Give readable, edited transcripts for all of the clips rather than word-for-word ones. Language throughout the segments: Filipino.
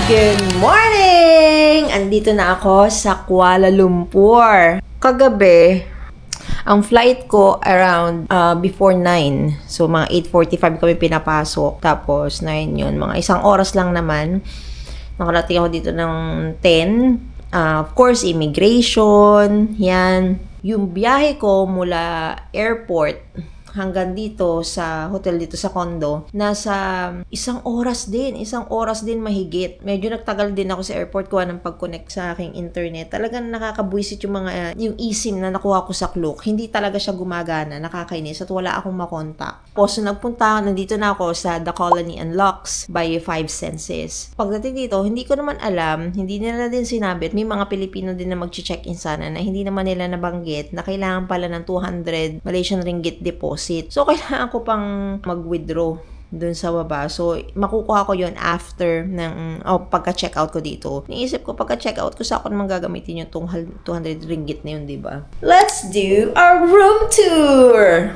Good morning! Andito na ako sa Kuala Lumpur. Kagabi, ang flight ko around before 9. So, mga 8:45 kami pinapasok. Tapos, 9 yun. Mga isang oras lang naman. Nakarating ako dito ng 10. Of course, immigration. Yan. Yung biyahe ko mula airport hanggang dito sa hotel dito sa condo, nasa isang oras din mahigit. Medyo nagtagal din ako sa airport ko ng pag-connect sa aking internet. Talagang nakakabuisit yung mga, yung eSIM na nakuha ko sa Klook. Hindi talaga siya gumagana, nakakainis at wala akong makontak. So nandito na ako sa The Colony and Locks by 5 Senses. Pagdating dito, hindi ko naman alam, hindi nila din sinabi, may mga Pilipino din na mag-check-in sana na hindi naman nila nabanggit na kailangan pala ng 200 Malaysian ringgit deposit. So, kailangan ko pang mag-withdraw dun sa baba. So, makukuha ko yon after ng pagka-checkout ko dito. Niisip ko, pagka-checkout ko, sa ako naman gagamitin yung 200 ringgit na yun, diba? Let's do our room tour!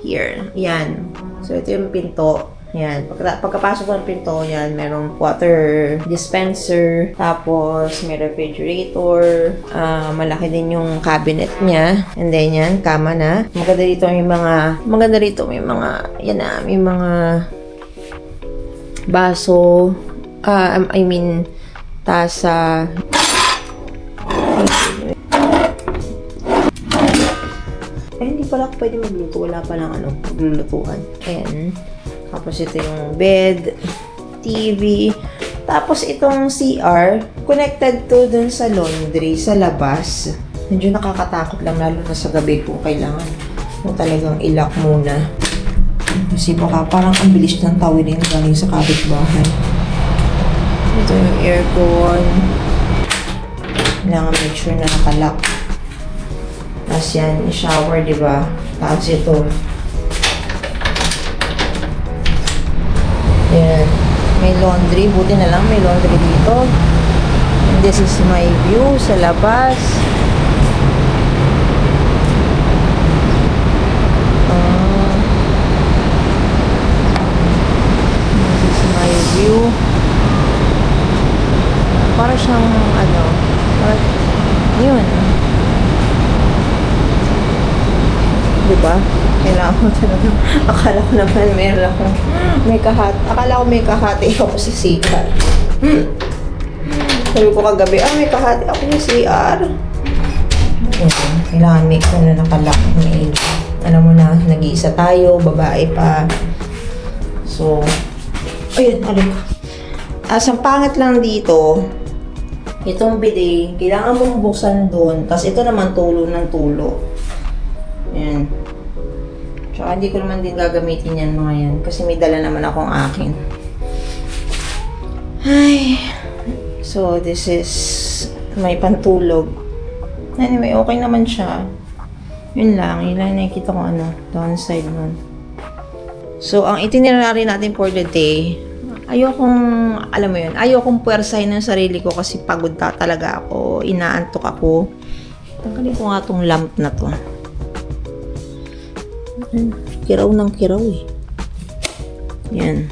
Here. Yan. So, ito yung pinto. Yan. Pagkapasok ko ng pinto, yan, merong water dispenser, tapos may refrigerator, malaki din yung cabinet niya, and then yan, kama na. Maganda rito may mga, yan na, may mga baso, tasa. Hindi pala ako pwede magluto, wala palang maglulutuan. Ayan. Tapos ito yung bed, TV, tapos itong CR, connected to dun sa laundry, sa labas. Medyo nakakatakot lang, lalo na sa gabi kung kailangan mo talagang ilak muna. Kasi baka parang ang bilis ng tawirin galing sa kapitbahay. Ito yung aircon. Kailangan make sure na nakalock. Tapos yan, shower, diba? Tapos ito, ayan. May laundry. Buti na lang may laundry dito. And this is my view sa labas. This is my view. Para siyang parang yun. Diba? Kailangan ko talaga. Akala ko naman akala ko may kahati ako sa CR. Sabi ko kagabi, may kahati ako sa CR. Kailangan make ko na nakalock. Alam mo na, nag-iisa tayo, babae pa. So, ayun, ang pangit lang dito, itong bidet, kailangan mong buksan doon. Tapos ito naman tulo ng tulo. Ayan. Tsaka hindi ko naman din gagamitin yan mga yan. Kasi may dala naman akong akin. Ay. So, this is may pantulog. Anyway, okay naman siya. Yun lang nakikita ko downside nun. So, ang itinerary natin for the day, ayokong puwersahin ng sarili ko kasi pagod talaga ako. Inaantok ako. Tanggalin ko nga tong lamp na to. Kiraw ng kiraw Yan.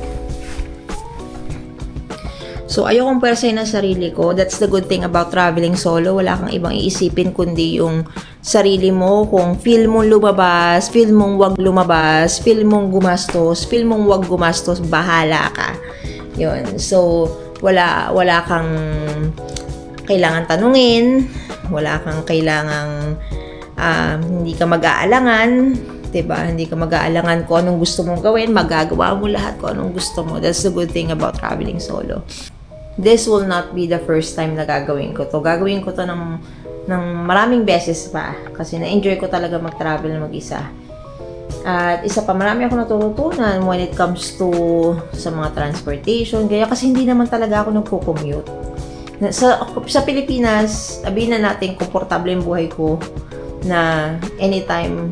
So, ayokong persahin ng sarili ko. That's the good thing about traveling solo. Wala kang ibang iisipin kundi yung sarili mo. Kung feel mong lumabas, feel mong wag lumabas, feel mong gumastos, feel mong wag gumastos, bahala ka. Yun. So, wala kang kailangan tanungin. Wala kang kailangang hindi ka mag-aalangan. Diba? Hindi ka mag-aalangan kung anong gusto mong gawin, magagawa mo lahat kung anong gusto mo. That's the good thing about traveling solo. This will not be the first time na gagawin ko to. Gagawin ko to ng maraming beses pa. Kasi na-enjoy ko talaga mag-travel mag-isa. At isa pa, marami ako natutunan when it comes to sa mga transportation. Kaya kasi hindi naman talaga ako nagko-commute. Sa Pilipinas, sabihin na natin, komportable yung buhay ko na anytime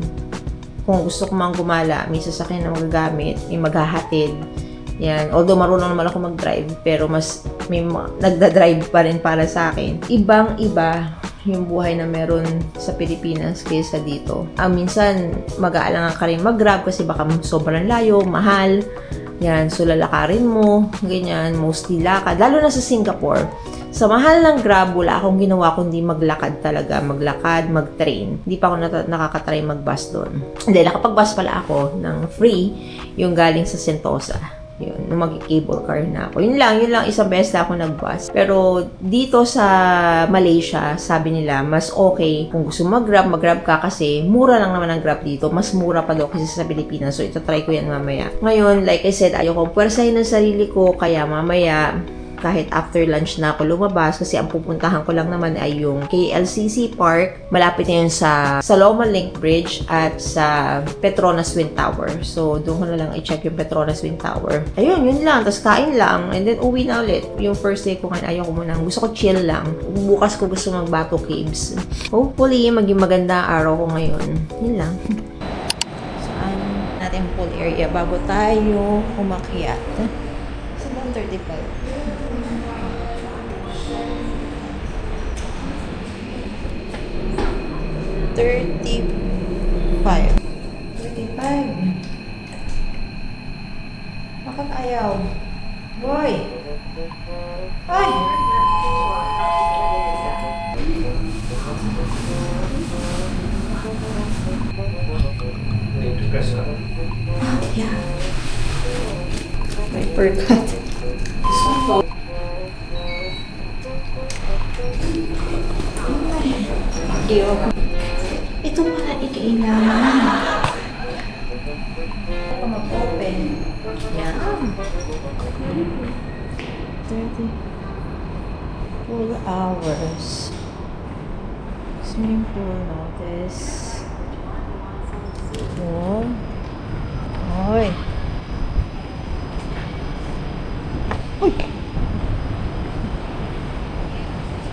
kung gusto ko mang gumala, may sasakyan na magagamit, may maghahatid. Yan. Although marunong naman ako mag-drive, pero mas may nagda-drive pa rin para sa akin. Ibang-iba yung buhay na meron sa Pilipinas kaysa dito. Minsan, mag-aalangan ka rin mag-grab kasi baka sobrang layo, mahal. Yan, so lalakarin mo, ganyan, mostly lakad. Lalo na sa Singapore, sa mahal ng Grab, wala akong ginawa kundi maglakad talaga. Maglakad, mag-train. Hindi pa ako nakakatry mag-bus doon. Hindi, nakapag-bus pala ako ng free, yung galing sa Sentosa. Yun, nung mag-cable car na ako. Yun lang, isang beses na ako nag-bus. Pero dito sa Malaysia, sabi nila, mas okay kung gusto mag-grab ka kasi mura lang naman ang grab dito. Mas mura pa daw kasi sa Pilipinas. So, ito try ko yan mamaya. Ngayon, like I said, ayokong puwersahin ng sarili ko, kaya mamaya, kahit after lunch na ako lumabas kasi ang pupuntahan ko lang naman ay yung KLCC Park. Malapit na yun sa Saloma Link Bridge at sa Petronas Wind Tower. So, doon ko na lang i-check yung Petronas Wind Tower. Ayun, yun lang. Tapos kain lang. And then, uwi na ulit. Yung first day ko kain, ayaw ko muna. Gusto ko chill lang. Bukas ko gusto mag-Bato Caves. Hopefully, maging maganda araw ko ngayon. Yun lang. Saan natin pool area bago tayo umakyat? Sa 135. 35. Bakit ayaw? Boy! Ay! Oh, yeah. My fur cut. Ito pala ikailangan. Ako mag-open. Yan. 30 full hours. Swimming pool notice. Oh. Oy. Uy.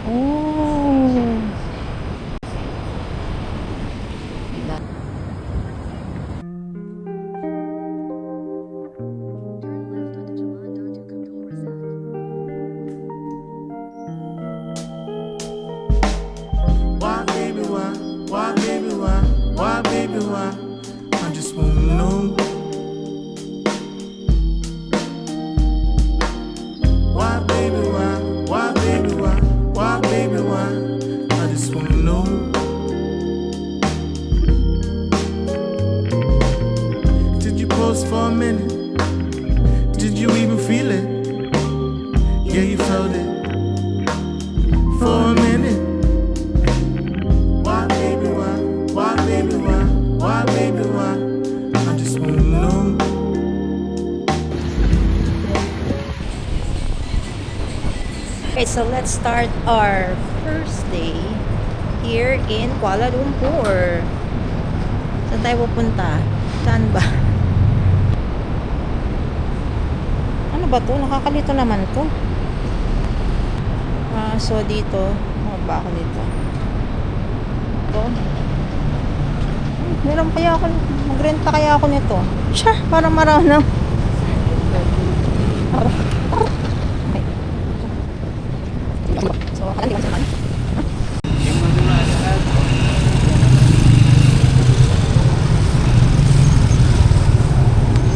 Oh. For a minute, did you even feel it? Yeah, you felt it for a minute. Why, baby, why? Why, baby, why? Why, baby, why? I just wanna know. Okay, so let's start our first day here in Kuala Lumpur. Saan tayo pupunta? Saan ba? Ano ba to? Nakakalito naman to. So dito, ba ako dito? Ito. Meron kaya ako, magrenta kaya ako nito. Siya, parang marana. So, di ba naman?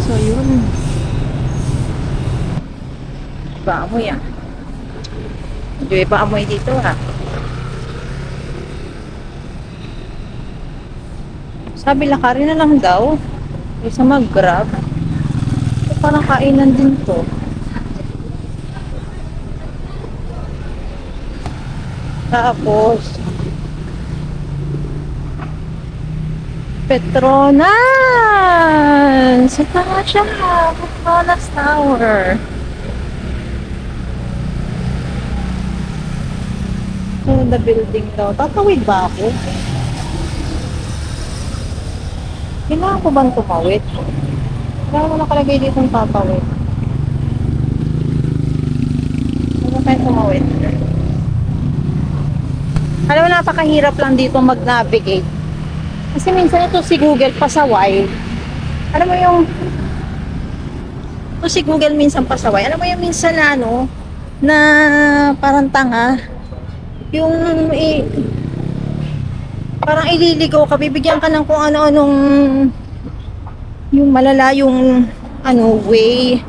So, yun. Paamoy ah. Medyo paamoy dito ha. Sabi lakarin na lang daw. Isa mag-grab. So, parang kainan din to. Tapos Petronas! Ito nga siya. Petronas Tower. So, the building daw. Tatawid ba ako? Kailangan ko bang tumawid? Kailangan mo nakalagay dito ng tatawid. Ano tayo tumawid? Alam mo, napakahirap lang dito mag-navigate. Kasi minsan ito si Google pasaway. Alam mo yung ito si Google minsan pasaway. Alam mo yung minsan na ano, na parang tanga. Yung parang ililigaw ka, bibigyan ka ng kung ano-anong yung malalayong Ano, way.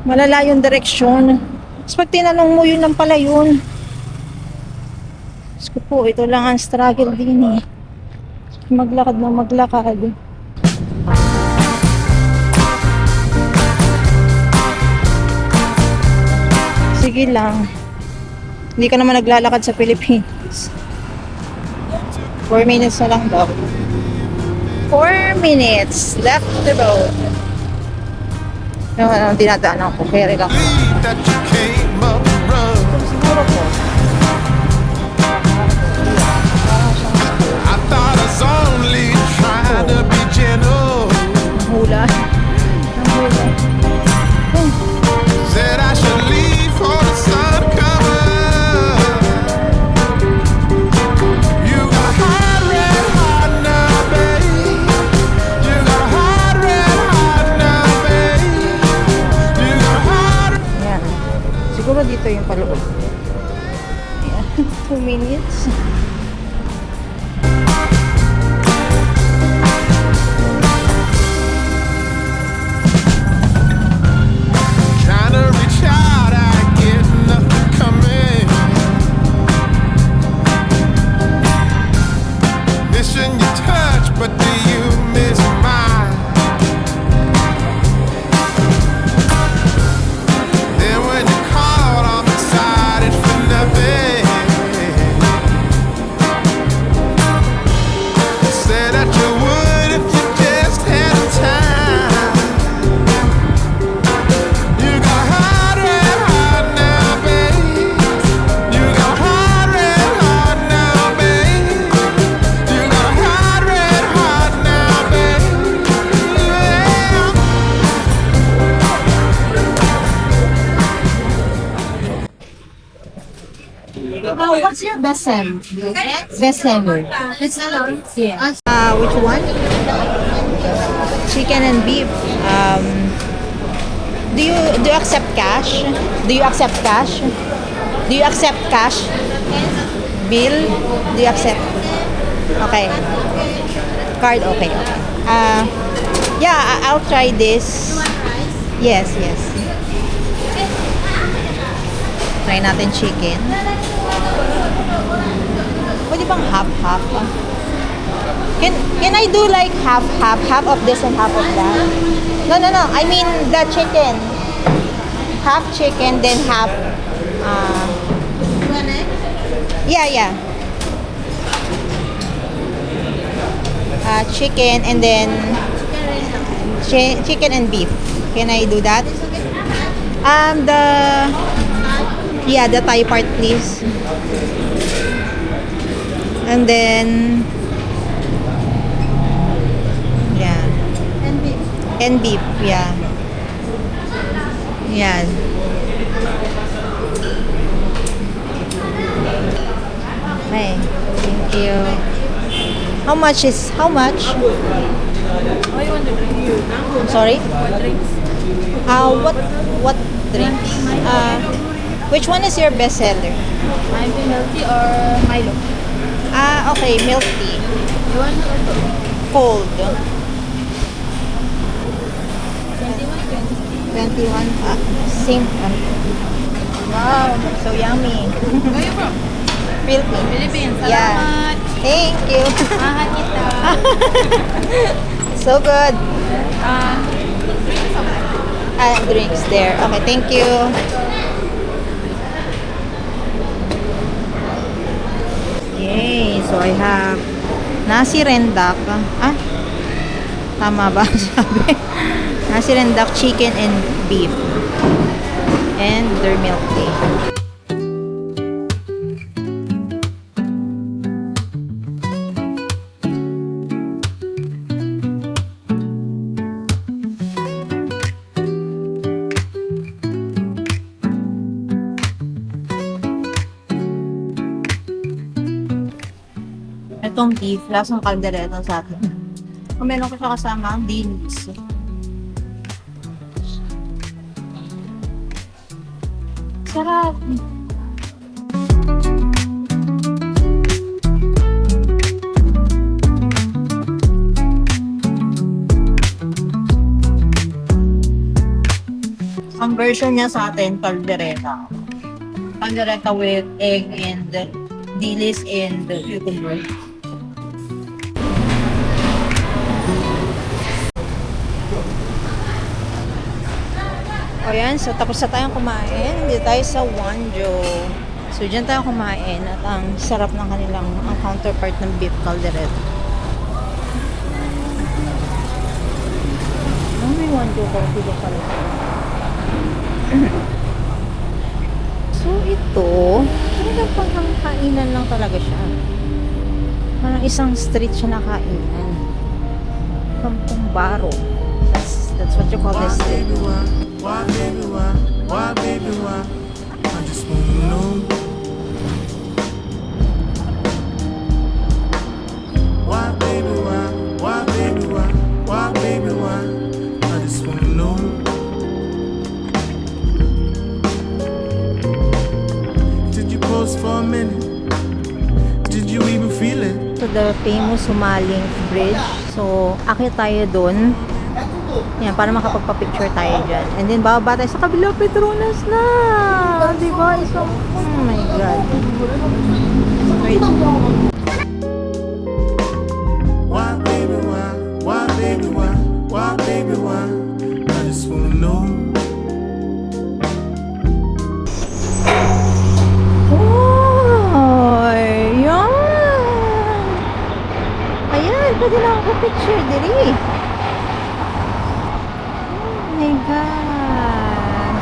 Malala yung direksyon. Tapos pag tinanong mo, yun lang pala yun. Diyos ko po, ito lang ang struggle din eh. Maglakad na maglakad. Sige lang. Hindi ka naman naglalakad sa Philippines. 4 minutes na lang daw. 4 minutes left the road. Yung dinadaanan ko, ferry lang. That you came up and run. Siguro po. I thought I was only trying to be gentle. Hula. Hula. Said I should leave for the sun coming. You got a hot red heart now, babe. You got a hot red heart now, babe. You got a hot. Ayan. Siguro dito yung paloob. Ayan. 2 minutes. Trying to reach out, I get nothing coming. Missing your touch, but do you miss mine? Then when you called, I'm excited for nothing. Said that you would if you just had the time. You got a hot red heart now, babe. You got a hot red heart now, babe. You got a hot red heart now, babe. Yeah. What's your best seller? Best seller. It's allowed. Yeah. Which one? Chicken and beef. Do you accept cash? Do you accept cash? Do you accept cash? Bill? Do you accept? Okay. Card, okay. Yeah, I'll try this. Yes, yes. Try natin chicken. Pwede bang half-half? Can I do like half of this and half of that? No. I mean the chicken. Half chicken, then half. Yeah. Chicken and then chicken and beef. Can I do that? The Thai part, please. And then yeah. And beef, yeah. Yeah. Okay. Thank you. How much? What you want to drink? I'm sorry? What drinks? What drinks? Which one is your best seller? Iced milk tea or Milo? Okay, milk tea. You want Cold. 21, 21. Same. Wow, so yummy. Where you from? Philippines. Philippines. Yeah. Salamat. Thank you. Mahal kita. So good. Drinks Drinks there. Okay, thank you. Yay! So I have nasi rendak. Tama ba sabi? Nasi rendak, chicken and beef. And their milk tea. Itong beef, lasang kaldereta sa akin. Kung meron ko siya kasama, beans. Sarap. Ang version niya sa atin, caldereta. Caldereta with egg and dilis and cucumber. O yan, so tapos na tayong kumain. Dito tayo sa Wanjo. So dyan tayo kumain at ang sarap ng kanilang, ang counterpart ng beef caldereta. Ang may Wanjo ko, dito pala. So ito, talagang pangkainan lang talaga siya. Parang isang street siya na kainan. Kampong Baro. That's what you call this street. Why, baby, why? I just wanna know. Why, baby, why? I just wanna know. Did you pause for a minute? Did you even feel it? So the famous Humaling Bridge. So akit tayo dun. Yan, para makapagpa-picture tayo dyan. And then, bababa tayo sa kabila, Petronas na! Diba? Isang, oh my God. Wait. Why, baby, why? I just wanna know. Oh, yan! Ayan, pwede na ako picture diri. Oh my God.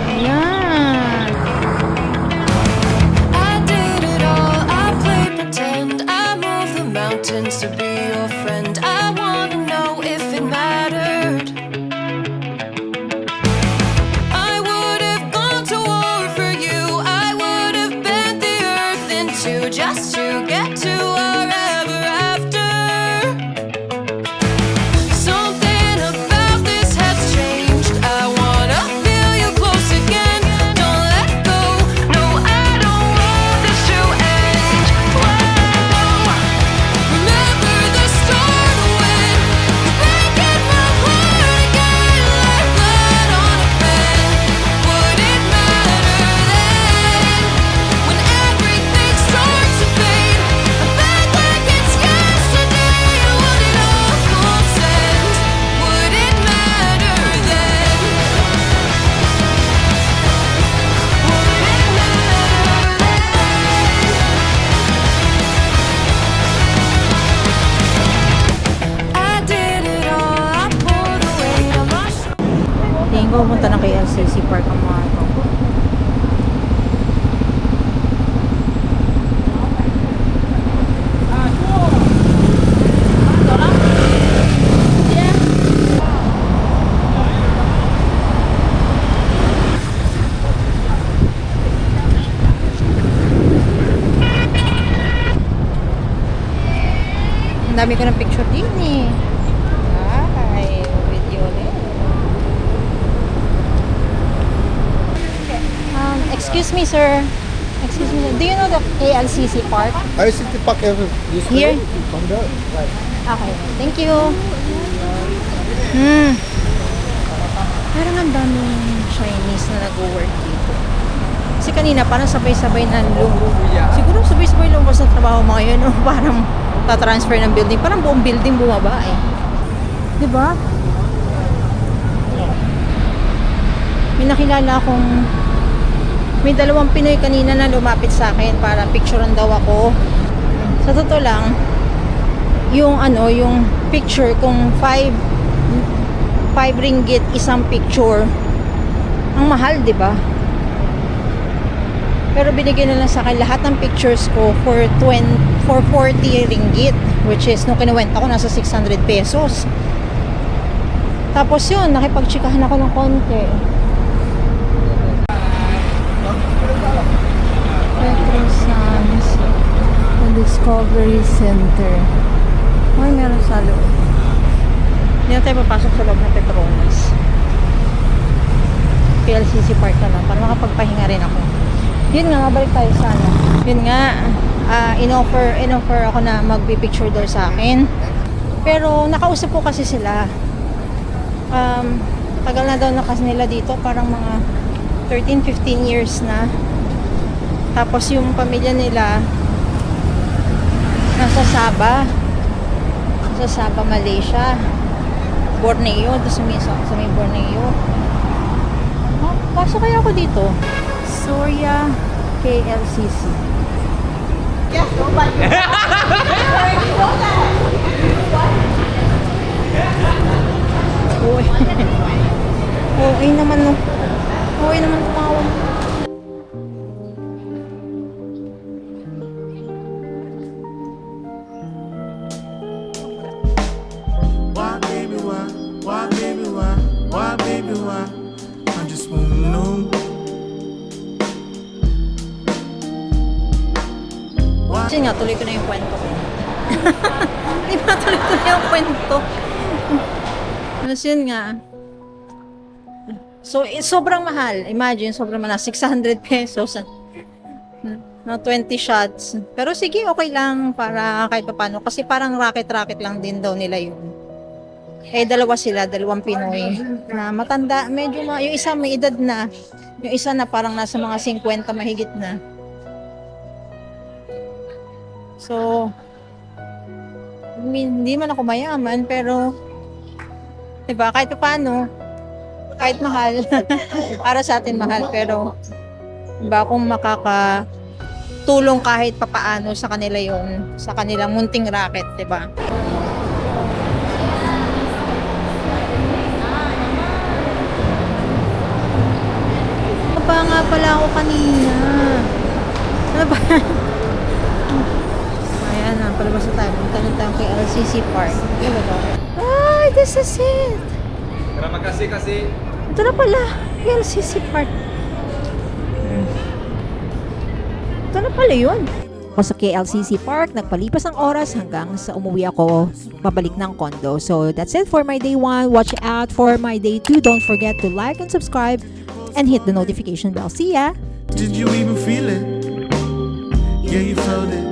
Ayan. I did it all, I played pretend. I moved the mountains to be your friend. I wanna know if it mattered. I would have gone to war for you. I would have bent the earth in two just to get to our ever after. Something about this has changed. I wanna feel you close again. Don't let go. No, I don't want this to end. Whoa. Remember the start when you're breaking my heart again, like blood on a pen. Would it matter then when everything starts to fade? I'm back like it's yesterday. Would it all consent? Would it matter then? I did it all. I pulled the weight on my shoulders. Tingin ko pumunta na kay LCC Park ang mga ito. Ang dami ko ng picture din eh. Ay, video ulit. Excuse me, sir. Excuse me. Do you know the ALCC Park? I see the park ever this Here? way, from there. Right. Okay. Thank you. Parang ang daming Chinese na nag-work dito. Kasi kanina parang sabay-sabay na siguro sabay-sabay lumabas ng trabaho mga yun. No? Parang tatransfer ng building. Parang buong building bumaba eh. Diba? May nakilala akong may dalawang Pinoy kanina na lumapit sa akin para picturean daw ako. Sa totoo lang, yung yung picture kung 5 ringgit isang picture. Ang mahal, 'di ba? Pero binigyan na lang sa akin lahat ng pictures ko for 40 ringgit, which is nung kinuwenta ko nasa 600 pesos. Tapos yun, nakipagtsikahan ako ng konti. Petrosans Discovery Center. Ay, meron sa loob. Hindi na tayo papasok sa loob ng Petronas. PLCC Park na lang para makapagpahinga rin ako. Yun nga, mabalik tayo sa Yun nga, in-offer ako na magpipicture daw sa akin. Pero nakausap ko kasi sila. Tagal na daw na kasi nila dito, parang mga 13-15 years na. Tapos yung pamilya nila nasa Sabah, Malaysia. Borneo, doon sa may Borneo. Pasok kaya ako dito. Soria KLCC. Uy. Uy naman no. Uy naman tumawag. Why, baby, why? Why, baby, why? Why, baby, why? I just wanna know. Kasi nga, tuloy ko na yung kwento ko. Di ba, tuloy ko na yung kwento. Tapos yun nga. So, sobrang mahal. Imagine, sobrang mahal. 600 pesos. No, 20 shots. Pero sige, okay lang para kahit paano. Kasi parang racket-racket lang din daw nila yun. Eh, dalawa sila, dalawang Pinoy. Na matanda, medyo yung isa may edad na. Yung isa na parang nasa mga 50 mahigit na. So, hindi man ako mayaman, pero, diba, kahit paano, kahit mahal, para sa atin mahal, pero, diba, kung makakatulong kahit papaano sa kanila yun, sa kanilang munting racket, diba? Apa nga pala ako kanina? Ano ba? Ayan na, palabas na tayo. Punta na tayo kay LCC Park. Ano ba ito? Ay, this is it! Terima kasih kasih. Ito na pala, LCC Park. Ito na pala yun. Ako sa KLCC Park, nagpalipas ang oras hanggang sa umuwi ako pabalik ng condo. So that's it for my day 1. Watch out for my day 2. Don't forget to like and subscribe and hit the notification bell. See ya! Did you even feel it? Yeah, you felt it.